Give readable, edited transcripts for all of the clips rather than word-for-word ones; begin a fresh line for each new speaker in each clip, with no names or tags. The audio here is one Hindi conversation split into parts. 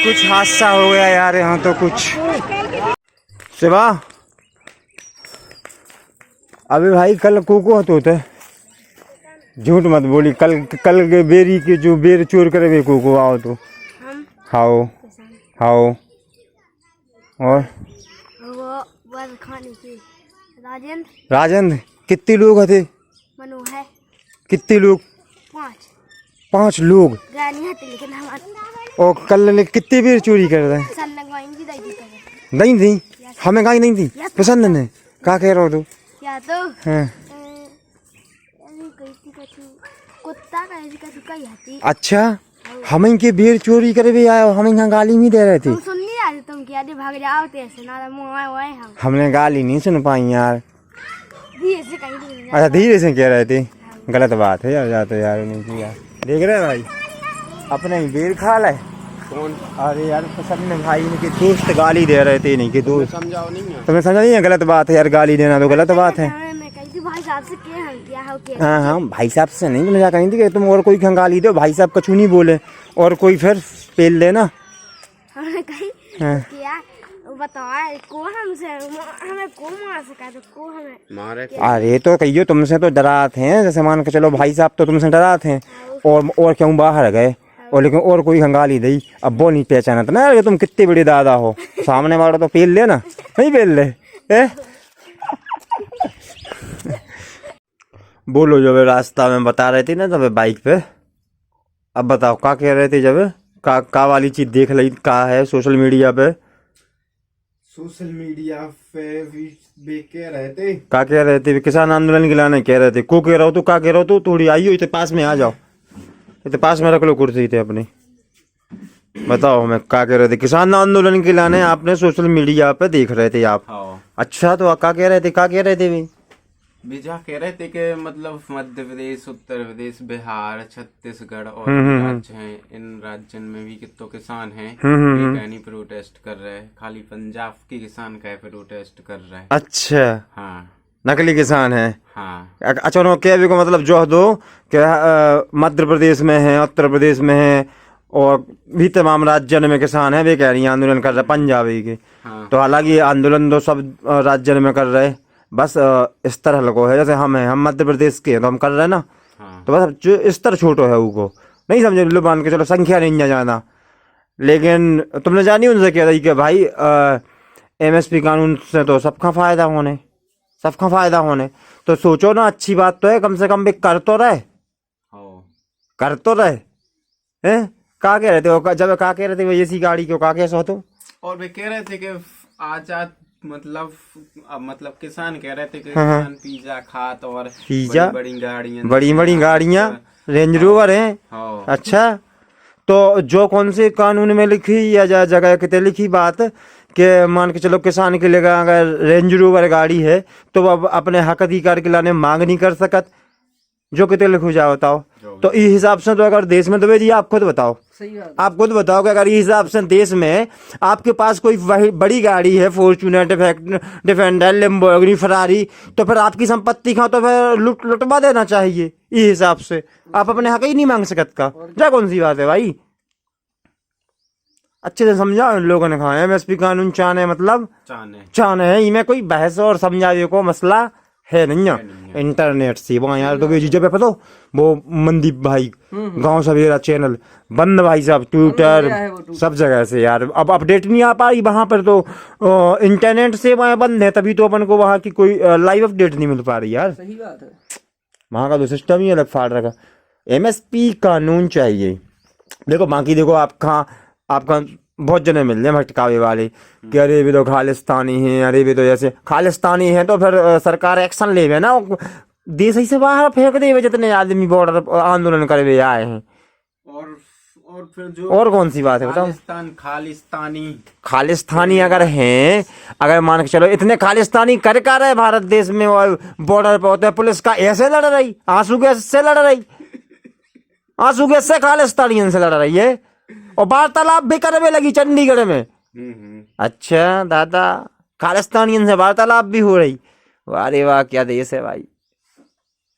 कुछ हादसा हो गया यार यहाँ तो कुछ। शिवा अबे भाई कल कोको होते है, झूठ मत बोली। कल कल के बेरी के जो बेर चोर करे वे कोको आओ तो खाओ खाओ। और
वो खाने की
राजेंद्र कितने लोग थे?
मनु है
कितने लोग? 5 लोग।
लेकिन
और कल ने कितनी बेर चोरी कर रहे हैं? नहीं थी हमें गाय नहीं थी पसंद नहीं। क्या कह रहे हो तू?
या तो
हाँ।
कुत्ता का
अच्छा हम के बेर चोरी करे भी आए, हम यहाँ गाली नहीं दे रहे थे।
तुम सुन नहीं रहे थे? तुम क्या भाग जाओ ऐसे ना हम
हमने गाली नहीं सुन पाई यार।
धीरे से कहीं
अच्छा धीरे से कह रहे थे, गलत बात है यार। जाते यार नहीं किया। देख रहे भाई अपने ही बेर खा ले।
कौन?
अरे यार पसंद भाई इनके दोस्त गाली दे रहे थे, नहीं के दोस्त।
समझाओ नहीं है?
तुम्हें समझा नहीं है? गलत बात है यार, गाली देना तो गलत बात है।
भाई साहब से
हाँ हाँ भाई साहब से नहीं तुम कहीं थी कि तुम और कोई गाली दो, भाई साहब कछु नहीं बोले और कोई फिर पेल लेना।
हमने कहीं किया बताओ को हमसे हमें को मार सका तो को हमें
मारे।
अरे तो कहियो तुमसे तो डराते हैं, जैसे मान के चलो भाई साहब तो तुमसे डराते हैं और क्यों बाहर गए और लेकिन और कोई हंगाली दी। अब वो नहीं पहचाना था ना तुम कितने बड़े दादा हो। सामने वाला तो पेल लेना, नहीं पेल ले। बोलो जब रास्ता में बता रहे थे ना तब बाइक पे, अब बताओ क्या कह रहे थे जब का वाली चीज देख ली? का है सोशल मीडिया पे?
सोशल मीडिया पे भी कह रहे थे।
क्या कह रहे थे? किसान आंदोलन के लाने कह रहे थे। को कह रहा हो तो क्या कह रहा हो? तो थोड़ी आइयो इतने पास में आ जाओ, इतने पास में रख लो कुर्सी थे अपनी। बताओ हमें क्या कह रहे थे? किसान आंदोलन के लाने आपने सोशल मीडिया पे देख रहे थे आप। अच्छा तो क्या कह रहे थे? क्या कह रहे थे भाई?
बीजा कह रहे थे कि मतलब मध्य प्रदेश, उत्तर प्रदेश, बिहार, छत्तीसगढ़ और राज्य हैं, इन राज्यों में भी कितने किसान हैं ये नहीं प्रोटेस्ट कर रहे हैं। खाली पंजाब के किसान का प्रोटेस्ट कर रहे हैं।
अच्छा
हाँ
नकली किसान है।
हाँ।
अच्छा उन्होंने कह को मतलब जो दो क्या मध्य प्रदेश में है, उत्तर प्रदेश में है और भी तमाम राज्यों में किसान है वे कह रही है आंदोलन कर रहे पंजाबी के।
हाँ।
तो हालांकि आंदोलन तो सब राज्यों में कर रहे, बस इस तरह लगो है जैसे हम मध्य प्रदेश के हैं तो हम कर रहे हैं ना।
हाँ।
तो बस जो इस तरह छोटो है वो नहीं समझे लो, मान के चलो संख्या नहीं जाना। लेकिन तुमने जानी उनसे कह रही कि भाई MSP कानून से तो सबका फायदा होने तो सोचो ना, अच्छी बात तो है कम से कम भी कर तो रहे हैं। क्या कह रहे थे जब क्या कह रहे थे वही गाड़ी क्यों का कैसा हो? तो
और वे कह रहे थे कि आजाद मतलब किसान कह रहे थे कि किसान पिज्जा खात और
पिज्जा
बड़ी
गाड़ियां रेंज रोवर है। अच्छा तो जो कौन से कानून में लिखी या जगह कितने लिखी बात कि मान के चलो किसान के लिए अगर रेंज रोवर गाड़ी है तो अब अपने हक अधिकार के लाने मांग नहीं कर सकत, जो कितने लिखो जाओ बताओ। तो इस हिसाब से तो अगर देश में तो जी आप खुद बताओ, आप खुद बताओ कि अगर इस हिसाब से देश में आपके पास कोई बड़ी गाड़ी है, फॉर्च्यूनर, डिफेंडर, लैम्बोर्गिनी, फरारी, तो फिर आपकी संपत्ति का तो फिर लुटवा देना चाहिए। इस हिसाब से आप अपने हक ही नहीं मांग सकत का, क्या कौन सी बात है भाई? अच्छे से समझाओ इन लोगों ने कहा MSP कानून चाने मतलब चाने है, इनमें कोई बहस और समझावे को मसला है नहीं है। इंटरनेट सेवा यार तो जब पता वो मनदीप भाई गांव सवेरा चैनल बंद भाई साहब, ट्विटर सब जगह से यार अब अपडेट नहीं आ पाई वहां पर। तो इंटरनेट सेवाएं बंद है तभी तो अपन को वहां की कोई लाइव अपडेट नहीं मिल पा रही यार।
सही बात है,
वहां का तो सिस्टम ही अलग फाड़ रखा। MSP कानून चाहिए। देखो बाकी देखो आपका बहुत जने मिल जाए भटकावे वाले कि अरे भी तो खालिस्तानी है, अरे भी तो जैसे खालिस्तानी है तो फिर सरकार एक्शन ले ना, देश ही से बाहर फेंक दे जितने आदमी बॉर्डर आंदोलन करे हुए आए हैं।
और फिर जो
और कौन सी बात है बताओ? खालिस्तानी अगर हैं, अगर मान के चलो इतने खालिस्तानी कर रहे भारत देश में और बॉर्डर पे होते हैं, पुलिस का ऐसे लड़ रही, आंसू गैस से लड़ रही, आंसू गैस से खालिस्तानियों से लड़ रही है और वार्तालाप भी करने लगी चंडीगढ़ में। अच्छा दादा खालिस्तानियों से वार्तालाप भी हो रही। वाह रे वाह क्या देश है भाई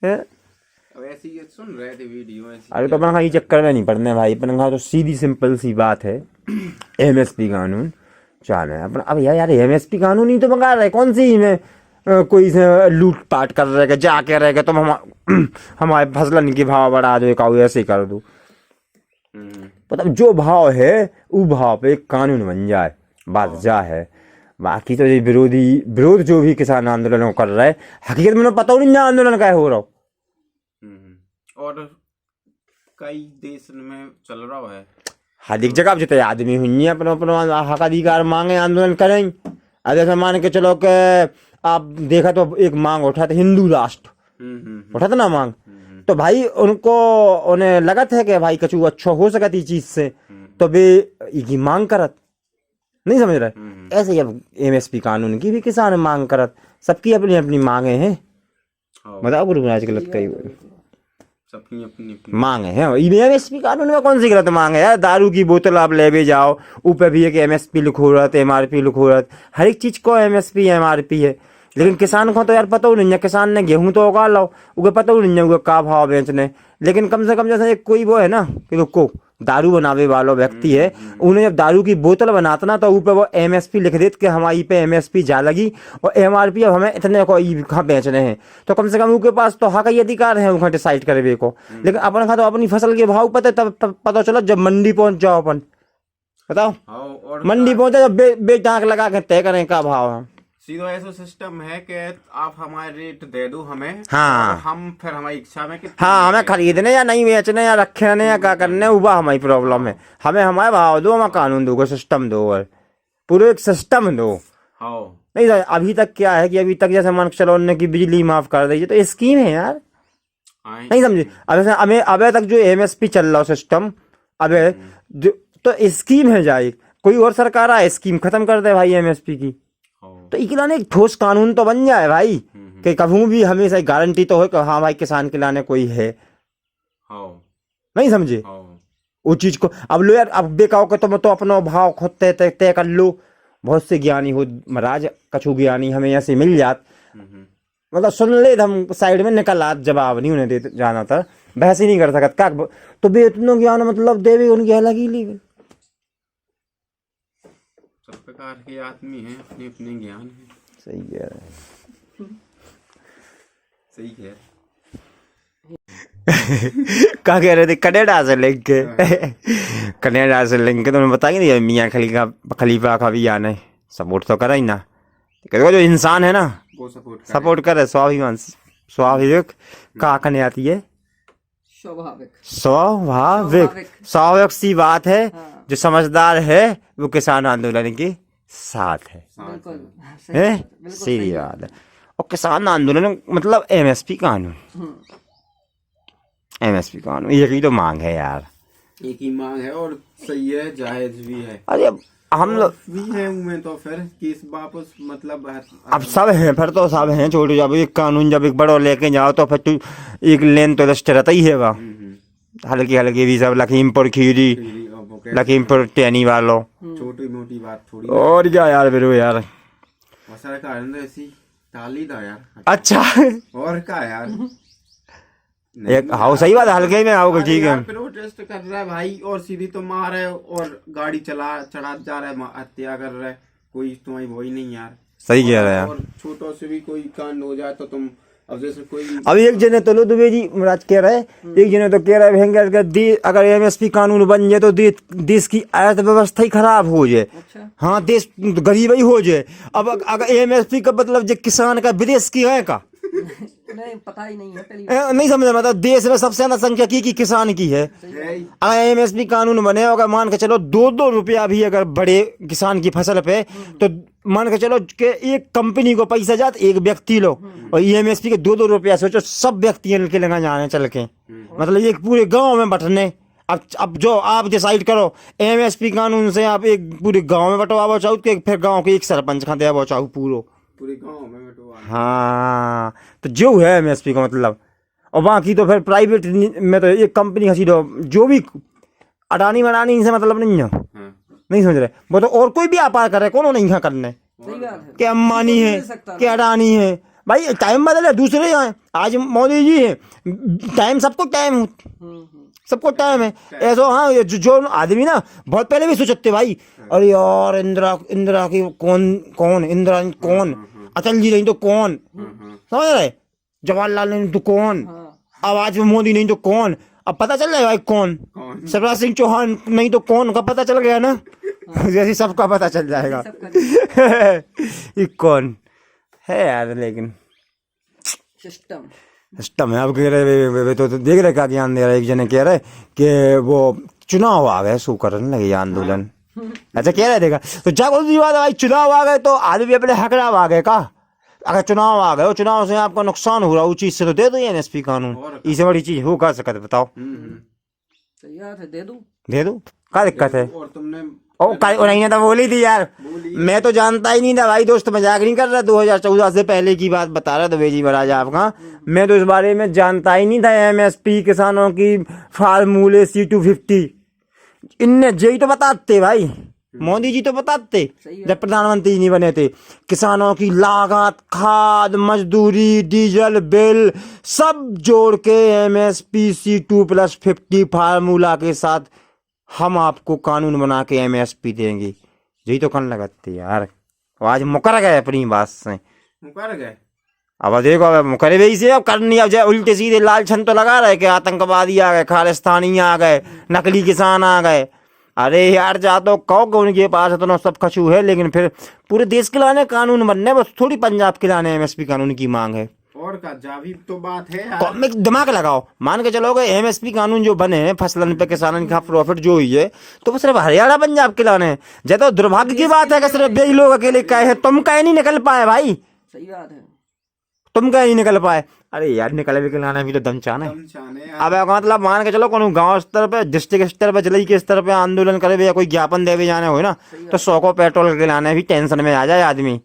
है?
अब ऐसी ये सुन रहे थे वीडियो ऐसी।
अरे तो अपना कहा ये चक्कर में नहीं पड़ने भाई, अपना कहा तो सीधी सिंपल सी बात है, एमएसपी कानून चाल है अपना। अब यार एमएसपी कानून ही तो मंगा रहे, कौन सी में कोई से लूट पाट कर रहे जाके रहेगा तुम हमारे फसलन की भाव बढ़ा दो, का ऐसे कर दो। मतलब जो भाव है वो भाव पे एक कानून बन जाए, बात जा है। बाकी तो ये विरोध जो भी किसान आंदोलन कर रहे हैं, हकीकत में पता नहीं आंदोलन का हो रहा हो।
और कई देश में चल रहा है,
हर एक जगह जितने आदमी हुई अपना अपना हक अधिकार मांगे, आंदोलन करें। अब जैसे मान के चलो कि आप देखा तो एक मांग उठा था, हिंदू राष्ट्र उठा था ना मांग, तो भाई उन्हें लगत है कि भाई कछु अच्छा हो सकती चीज से, तो वे ये मांग करत नहीं समझ रहे। ऐसे ही अब एमएसपी कानून की भी किसान मांग करत, सबकी अपनी अपनी मांगे हैं। बताओ गुरुराज गलत कही
सबकी अपनी
मांगे हैं। एमएसपी कानून में कौन सी गलत मांग है यार? दारू की बोतल आप ले भी जाओ, ऊपर भी है कि एमएसपी लिखो रहत, एमआरपी लिखो रहत, हर एक चीज को एमएसपी एमआरपी है। लेकिन किसान को तो यार पता ही नहीं है, किसान ने गेहूं तो उगा लो, उगे पता ही नहीं है उगे का भाव बेचने। लेकिन कम से कम जैसे एक कोई वो है ना कि रुको दारू बनावे वाला व्यक्ति है, उन्हें जब दारू की बोतल बनाता ना तो ऊपर वो एमएसपी लिख देते कि हमारी पे एमएसपी जा लगी और एमआरपी अब हमें इतने को कहाँ बेचने हैं, तो कम से कम उनके पास तो हक अधिकार है वहाँ डिसाइड करे को। लेकिन अपन खा तो अपनी फसल के भाव पता तब पता चलो जब मंडी पहुंच जाओ अपन, बताओ मंडी पहुंचा जब बेटाक लगा के तय करें का भाव है।
सीधा ऐसा सिस्टम है कि आप हमारे रेट दे दो हमें,
हाँ
हम फिर हमारी इच्छा में
हाँ हमें खरीदने या नहीं बेचने या रखने या क्या करने वो हमारी प्रॉब्लम है। हमें हमारे भाव दो, हमें कानून दो, सिस्टम दो, और पूरे एक सिस्टम दो। नहीं सर अभी तक क्या है कि अभी तक जैसे मान चलो उन्होंने की बिजली माफ कर दी, तो स्कीम है यार, नहीं समझे। अब अबे तक जो एमएसपी चल रहा सिस्टम अबे तो स्कीम है जाए, कोई और सरकार आए स्कीम खत्म कर दे भाई एमएसपी की, तो इकलाने एक ठोस कानून तो बन जाए भाई कि कभी भी हमेशा गारंटी तो हो कि हाँ भाई किसान के लाने कोई है, नहीं समझे वो चीज को। अब लो यार अब बेकाओ के तुम तो अपना भाव खुद तय कर लो। बहुत से ज्ञानी हो महाराज, कछु ज्ञानी हमें ऐसे मिल जात, मतलब सुन ले हम साइड में निकल आत, जवाब नहीं उन्हें दे जाना था, बहस ही नहीं कर सकत का, तो बेतनो ज्ञान मतलब देवी उनकी अलग ही ली।
सब प्रकार के आदमी हैं, अपने अपने ज्ञान है।
सही है,
सही है।
क्या कह रहे थे? कनाडा से लिंक के कनाडा से लिंक के तुम्हें बताएंगे नहीं मियाँ खलीफा का भी आना है, सपोर्ट तो करा ही ना, जो इंसान है ना
वो
सपोर्ट करे, स्वाभाविक कहा करने आती है, स्वाभाविक सी बात है। जो समझदार है वो किसान आंदोलन के साथ है सीधी बात है। और किसान आंदोलन मतलब एमएसपी कानून, एमएसपी कानून यही तो मांग है यार,
एक ही मांग है और सही है, जायज भी है।
अरे हम लोग
भी है उनमें तो फिर केस वापस मतलब
अब सब हैं, फिर तो सब हैं छोटे। जब एक कानून जब एक बड़ो लेके जाओ तो फिर तू एक लेन तो रस्ट रहता ही है वह, हल्की भी सब लखीमपुर खीरी, लखीमपुर टहनी वालों,
छोटी मोटी बात थोड़ी।
और क्या यार बिरो यार
सरकार ऐसी टाली था यार।
अच्छा
और क्या यार,
एक हाँ सही बात है, हल्के में आओगे ठीक है।
प्रोटेस्ट कर रहा है भाई और सीधी तो मार है और गाड़ी चढ़ा जा रहा है, हत्या कर रहा है, कोई तुम्हारी वही नहीं यार।
सही कह रहा है।
और छोटों से भी कोई कांड हो जाए तो तुम अब जैसे कोई
अब एक जने तो लो दुबे जी महाराज कह रहे, एक जने तो कह रहे हैं अगर एमएसपी कानून बन जाए तो देश की अर्थव्यवस्था ही खराब हो जाए। अच्छा। हाँ देश गरीब ही हो जाए। अब अगर एमएसपी का मतलब जो किसान का विदेश की है का
नहीं पता ही नहीं है,
नहीं समझ मतलब देश में सबसे ज्यादा संख्या की किसान की है। अगर एमएसपी कानून बने अगर मान के चलो 2-2 रुपया भी अगर बड़े किसान की फसल पे, तो मान के चलो कि एक कंपनी को पैसा जात एक व्यक्ति लो, और एमएसपी के 2-2 रुपया सोचो सब व्यक्ति के लगा जाने चल के, मतलब एक पूरे गांव में बंटने। अब जो आप डिसाइड करो एमएसपी कानून से आप एक पूरे गांव में बंटवाओ चाहो, फिर गांव के एक सरपंच खाते चाहो
पूरे गांव में बंटवा।
हाँ तो जो है एमएसपी का मतलब। और बाकी तो फिर प्राइवेट में तो एक कंपनी हंसी दो, जो भी अडानी मडानी से मतलब नहीं है। नहीं समझ रहे वो तो और कोई भी व्यापार करे, कौन नहीं यहाँ करने, क्या अंबानी है क्या अडानी है, भाई टाइम बदले दूसरे आए, आज मोदी जी है, टाइम सबको टाइम हो, सबको टाइम है ऐसा। हाँ जो आदमी ना बहुत पहले भी सोचते भाई, अरे यार इंदिरा की कौन इंदिरा कौन, अटल जी नहीं तो कौन, समझ रहे, जवाहरलाल नहीं तो कौन, अब आज मोदी नहीं तो कौन, अब पता चल रहा है भाई कौन, शिवराज सिंह चौहान नहीं तो कौन का पता चल गया ना, जैसे सबका पता चल जाएगा ये कौन है यार। लेकिन सिस्टम है। अब कह रहे तो देख रहे क्या ज्ञान दे रहे, एक जने कह रहे कि वो चुनाव आ गए सो करने लगे आंदोलन, अच्छा कह रहे देखा तो जागरूक बात है भाई, चुनाव आ गए तो आदमी अपने हकराव आ गए का, अगर चुनाव आ गए, चुनाव से आपका नुकसान हो रहा, उस चीज से तो दे दो एमएसपी कानून, इससे बड़ी चीज हो कर सकते बताओ,
तैयार है, दे
दो क्या दिक्कत है।
और तुमने
नहीं तो बोली थी यार, मैं तो जानता ही नहीं था भाई, दोस्त मजाक नहीं कर रहा, 2014 से पहले की बात बता रहा था बेजी महाराज आपका, मैं तो इस बारे में जानता ही नहीं था। एमएसपी किसानों की फार्मूले C250 इनने यही तो बताते भाई, मोदी जी तो बताते जब प्रधानमंत्री नहीं बने थे, किसानों की लागत, खाद, मजदूरी, डीजल बिल सब जोड़ के एमएसपी C2+50 फार्मूला के साथ हम आपको कानून बना के एमएसपी देंगे, यही तो करने लगते यार। आज मुकर गए अपनी बात से,
मुकर गए।
अब देखो अब मुकरे वही से अब करनी, अब उल्टे सीधे लालछन तो लगा रहे कि आतंकवादी आ गए, खालिस्तानी आ गए, नकली किसान आ गए। अरे यार जा तो कहो कि उनके पास इतना सब कछु है, लेकिन फिर पूरे देश के लाने कानून बनने, बस थोड़ी पंजाब के लाने एमएसपी कानून की मांग है।
और का जावी तो बात है यार।
दिमाग लगाओ, मान के चलोगे एमएसपी कानून जो बने हैं फसलन पे किसानों का प्रॉफिट जो हुई है, तो वो सिर्फ हरियाणा पंजाब के लाने हैं। जब तो दुर्भाग्य की बात है कि सिर्फ यही लोग अकेले कहे हैं, तुम कहे नहीं निकल पाए भाई,
सही बात है,
तुम कहे नहीं निकल पाए। अरे यार निकल भी लाना भी तो दम चाहना है। अब मतलब मान के चलो कोनो गांव स्तर पे, डिस्ट्रिक्ट स्तर पे, जिले के स्तर पे आंदोलन करे या कोई ज्ञापन दे भी जाने हो ना, तो 100 को पेट्रोल के लाने भी टेंशन में आ जाए आदमी।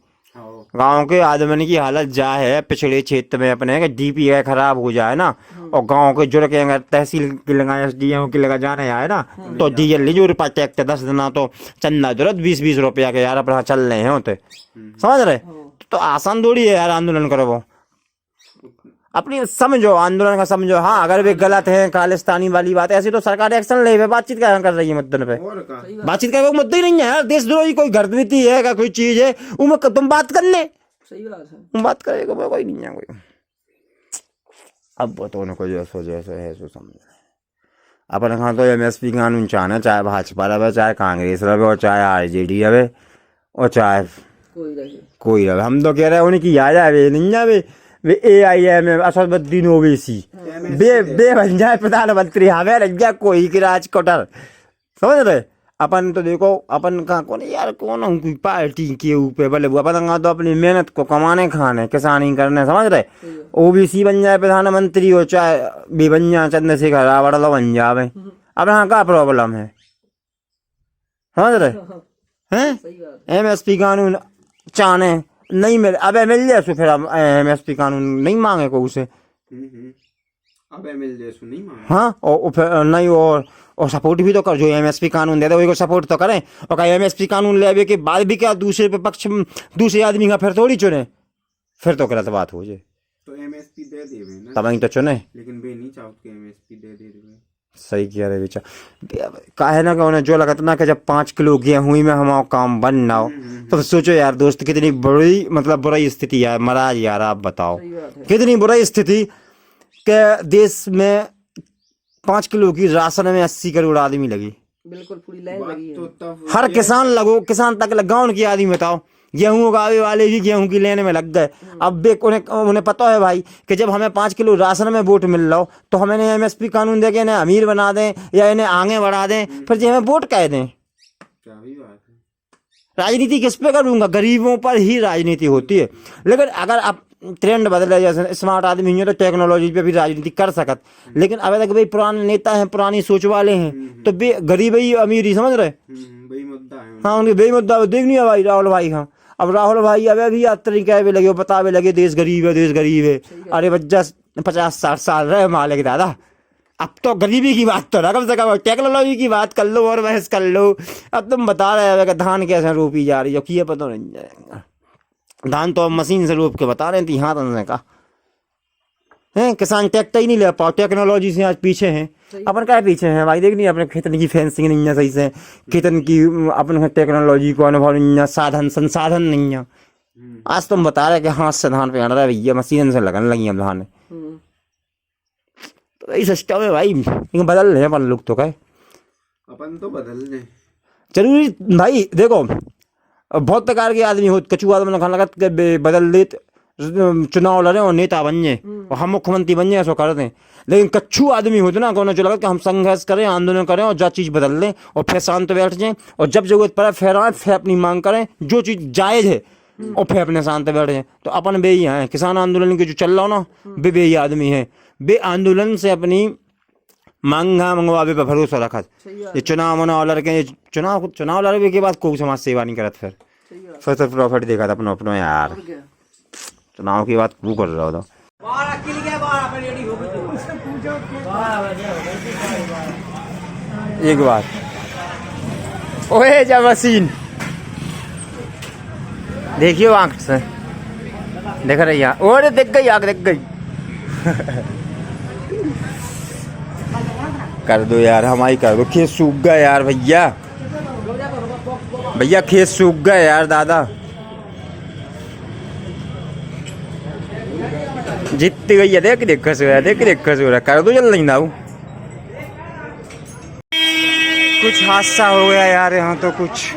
गांव के आदमी की हालत जा है पिछड़े क्षेत्र में अपने, DPI खराब हो जाए ना, और गांव के जुड़ के अगर तहसील की लगा SDM की लगा जाने आए ना, तो डीजल लीजिए रुपया टैक्स 10 देना, तो चंदा जरूरत 20-20 रुपया के यार अपना चल रहे हैं होते, समझ रहे, तो आसान थोड़ी है यार आंदोलन करो, वो अपनी समझो आंदोलन का समझो। हाँ अगर वे गलत है खालिस्तानी वाली बात है, ऐसी तो सरकार एक्शन ले, बातचीत क्या कर रही है मुद्दे पे, बातचीत का मुद्दा ही नहीं है यार। देशद्रोही कोई गतिविधि है क्या, कोई चीज है उनमें तुम बात कर ले,
सही बात है,
तुम बात करेगा कोई नहीं है कोई। अब बताओ ना कोई जैसे है सो समझ अपन हाँ तो एमएसपी कानून चाहना, चाहे भाजपा रहे, चाहे कांग्रेस रहे, और चाहे RJD रहे, और चाहे कोई रहे, हम तो कह रहे हैं उनकी आ जाए नहीं जाए, वे AIM असदुद्दीन ओवैसी बे बन जाए प्रधानमंत्री, हमें लग गया कोई की राजकोटर, समझ रहे। अपन तो देखो अपन कहाँ कौन यार, कौन कोई पार्टी के ऊपर बले अपन तो अपनी मेहनत को कमाने खाने किसानी करने, समझ रहे। OBC बन जाए प्रधानमंत्री, हो चाहे भी बन जाए चंद्रशेखर रावत बन जावे, अब यहाँ का प्रॉब्लम है, समझ रहे हैं। MSP कानून चाहने नहीं मिले, अब मिल जाए फिर MSP कानून नहीं मांगे को उसे,
अब मिल जाए नहीं मांगे,
हाँ और फिर नहीं, और सपोर्ट भी तो कर, जो MSP कानून दे दे वही को सपोर्ट तो करें, और क्या MSP कानून ले के बाद भी क्या दूसरे पे पक्ष दूसरे आदमी का फिर थोड़ी चुने, फिर तो गलत बात हो जाए,
तो MSP दे दे
तब तो चुने,
लेकिन वे नहीं चाहते कि MSP दे दे।
सही कह रहे बेचा, काहे ना कि उन्हें जो लगता ना कि जब 5 किलो गेहूं में हमारा काम बन ना हो, तो सोचो यार दोस्त कितनी बड़ी मतलब बुरी स्थिति है महाराज यार, आप बताओ कितनी बुरी स्थिति के देश में 5 किलो की राशन में 80 करोड़ आदमी लगी,
बिल्कुल पूरी लाइन लगी है,
हर किसान लगो, किसान तक लगा, उनकी आदमी बताओ, गेहूं उगावे वाले भी गेहूं की लेने में लग गए। अब उन्हें पता है भाई कि जब हमें 5 किलो राशन में वोट मिल रहा हो, तो हमें MSP कानून दे के इन्हें अमीर बना दें या इन्हें आगे बढ़ा दें, फिर जो हमें वोट कह दें।
क्या भी बात है,
राजनीति किस पे करूंगा, गरीबों पर ही राजनीति होती है। लेकिन अगर आप ट्रेंड बदले, जैसे स्मार्ट आदमी है तो टेक्नोलॉजी पे भी राजनीति कर सकत, लेकिन अब तक भाई पुराने नेता हैं, पुरानी सोच वाले हैं, तो गरीब ही अमीर ही समझ रहे,
वही मुद्दा है।
हाँ उनके वही मुद्दा देख नहीं है भाई राहुल भाई। हाँ अब राहुल भाई अब भी यात्री कहने लगे, बतावे लगे देश गरीब है, देश गरीब है। अरे बच्चा 50-60 साल रहे मालिक दादा, अब तो गरीबी की बात तो ना, कम से कम टेक्नोलॉजी की बात कर लो और बहस कर लो। अब तुम बता रहे हो कि धान कैसे रोपी जा रही है, कि ये पता नहीं जाएगा। धान तो अब मशीन से रोप के बता रहे थे हाथ से का हैं। किसान ट्रैक्टर ही नहीं ले पाओ, टेक्नोलॉजी से आज पीछे हैं। अपन क्या पीछे हैं भाई, देख नहीं अपने खेतन की फेंसिंग नहीं है सही से, खेतन की अपन टेक्नोलॉजी को अनुभव नहीं है, साधन संसाधन नहीं है। आज तुम बता रहे कि हाथ से धान पे हट रहा है भैया, मशीन से लगने लगी अब धान। तो यही सिस्टम है भाई, बदल रहे हैं अपन लोग तो कहे,
अपन तो बदल रहे
जरूरी भाई। देखो बहुत प्रकार के आदमी हो, कछु आदमी ने खाना लगा बदल दे, चुनाव लड़े और नेता बन जाए और हम मुख्यमंत्री बन जाए, ऐसा कर दें। लेकिन कच्छु आदमी होते ना कौन जो लगा कि हम संघर्ष करें, आंदोलन करें और जो चीज़ बदल लें और फिर शांत बैठ जाएं, और जब जरूरत पड़े फिर आए, फिर अपनी मांग करें, जो चीज़ जायज़ है और फिर अपने शांत बैठ जाएं। तो अपन बे हैं किसान आंदोलन के जो चल रहा हो ना, बे आदमी है, बे आंदोलन से अपनी मांगा मंगवावे पर भरोसा रखा। ये चुनाव मनाव लड़के, चुनाव लड़े के बाद कोई समाज सेवा नहीं करत, फिर तो प्रॉफिट देखा था अपनों अपनों यार। चुनाव की बात तू कर रहा हो तो एक बात ओए जा मशीन देखियो आंख से देख रही है, और देख गई आंख देख गई। कर दो यार, हमारी कर दो, खेत सूख गया यार भैया, भैया खेत सूख गया यार दादा, जीत गई है। देख देख कैसे हो रहा, देख कैसे हो रहा, कर दो जल्दी ना। कुछ हादसा हो गया यार यहाँ तो, कुछ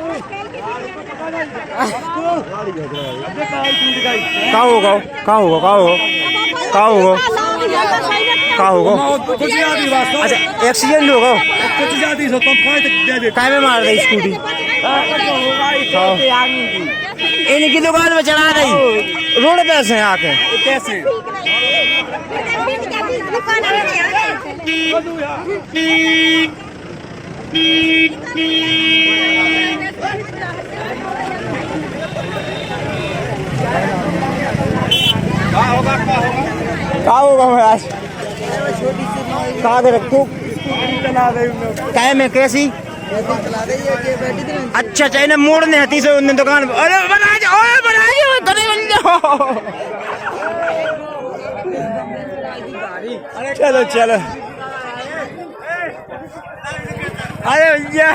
क्या होगा क्या होगा क्या होगा क्या होगा क्या होगा? अच्छा एक्सीडेंट होगा, काय में मार रही स्कूटी, इनकी दुकान में चढ़ा रही, रोड पे से आके कैसे क्या होगा आज कहा रखू काय में कैसी? अच्छा चाइना मोड़ने हती से उन्हें दुकान, अरे बना चलो चलो, अरे भैया